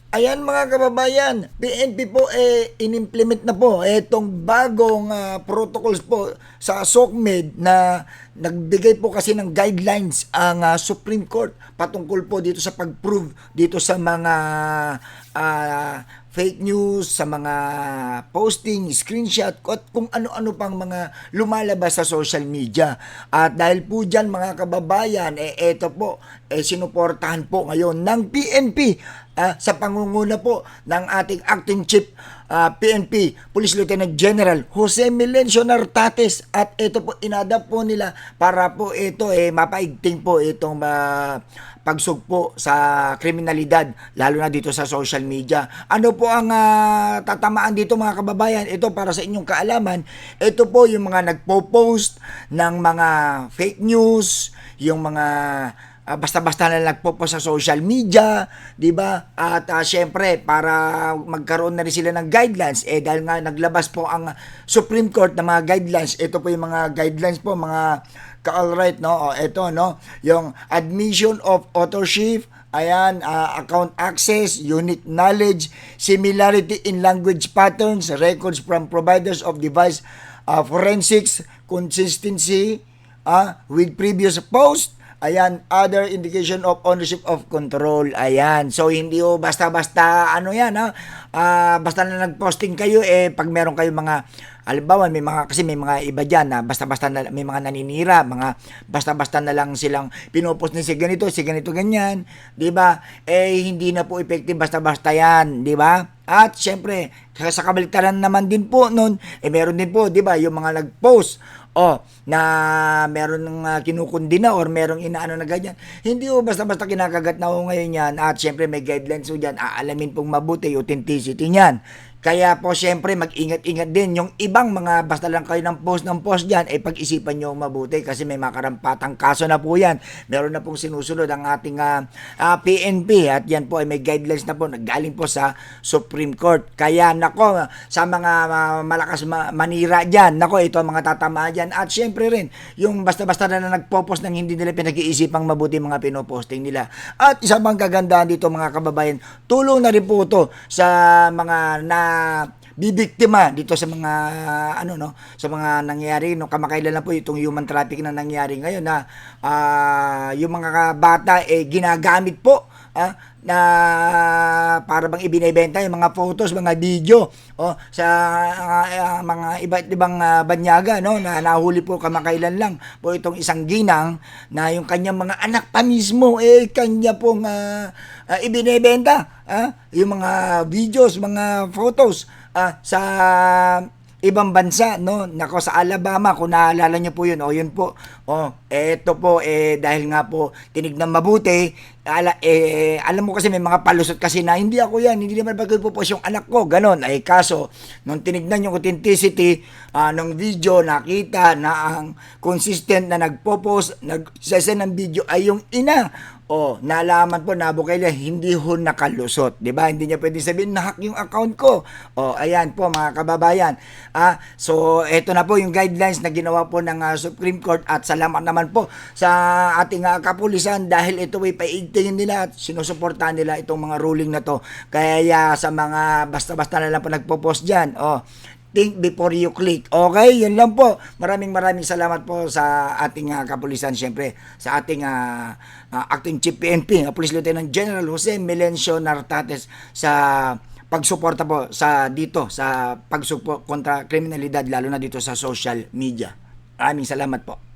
Ayan mga kababayan, PNP po in-implement na po itong bagong protocols po sa SOCMED na nagbigay po kasi ng guidelines ang Supreme Court patungkol po dito sa pag-prove dito sa mga fake news, sa mga posting, screenshot, at kung ano-ano pang mga lumalabas sa social media. At dahil po dyan mga kababayan, eto po, sinuportahan po ngayon ng PNP sa pangunguna po ng ating acting chief PNP Police Lieutenant General Jose Melencio Nartates, at ito po inadapt po nila para po ito mapaigting po itong pagsugpo sa kriminalidad lalo na dito sa social media. Ano po ang tatamaan dito mga kababayan? Ito para sa inyong kaalaman, ito po yung mga nagpo-post ng mga fake news, yung mga basta-basta na nagpo-post sa social media, 'di ba? At syempre para magkaroon na rin sila ng guidelines dahil nga naglabas po ang Supreme Court ng mga guidelines. Ito po yung mga guidelines po mga ka-alright, no? O ito, no, yung admission of authorship, ayan, account access, unique knowledge, similarity in language patterns, records from providers of device forensics, consistency with previous post, ayan, other indication of ownership of control. Ayan. So, hindi o basta-basta, ano yan, basta na nag-posting kayo, pag meron kayo mga, halimbawa, kasi may mga iba dyan na basta-basta na, may mga naninira, mga basta-basta na lang silang pinopost na si ganito, ganyan, di ba? Hindi na po effective basta-basta yan, di ba? At, syempre, sa kabaliktaran naman din po nun, meron din po, di ba, yung mga nag-post, na meron ng kinukundina or merong inaano na ganyan. Hindi po basta-basta kinakagat na ho ngayon yan. At syempre may guidelines po dyan. Aalamin pong mabuti yung authenticity niyan. Kaya po syempre mag-ingat-ingat din. Yung ibang mga basta lang kayo ng post dyan, pag-isipan nyo mabuti kasi may makarampatang kaso na po yan. Meron na pong sinusunod ang ating PNP at yan po ay may guidelines na po nagaling po sa Supreme Court. Kaya nako, sa mga malakas manira dyan, nako ito ang mga tatamaan dyan. At syempre rin, yung basta-basta na nagpo-post ng hindi nila pinag-iisipang mabuti mga pinoposting nila. At isa pang kagandahan dito mga kababayan, tulong na rin po ito sa mga na bibiktima dito sa mga sa mga nangyayari no, kamakailan na po itong human trafficking na nangyari ngayon na yung mga bata ginagamit po na para bang ibinebenta yung mga photos, mga video sa mga iba't ibang banyaga, no, na nahuli po kamakailan lang po itong isang ginang na yung kanyang mga anak pa mismo kanya pong ibinebenta yung mga videos, mga photos sa ibang bansa, no? Nako, sa Alabama, kung naalala niyo po yun, yun po. Eto po, dahil nga po, tinignan mabuti, alam mo kasi may mga palusot kasi na, hindi ako yan, hindi naman pagpupost yung anak ko, ganon. Kaso, nung tinignan yung authenticity ng video, nakita na ang consistent na nagpo-post, nagsasend ng video ay yung ina. Nalaman po na Bukele hindi ho nakalusot, 'di ba? Hindi niya pwedeng sabihin na hack yung account ko. Ayan po mga kababayan. So ito na po yung guidelines na ginawa po ng Supreme Court at salamat naman po sa ating kapulisan dahil ito ay paigtingin nila at sinusuportahan nila itong mga ruling na to. Kaya sa mga basta-basta na lang po nagpo-post diyan, think before you click. Okay, yun lang po. Maraming salamat po sa ating kapulisan, syempre, sa ating acting chief PNP, Police Lieutenant General Jose Melencio Nartates sa pagsuporta po sa dito sa pagsupo kontra kriminalidad lalo na dito sa social media. Maraming salamat po.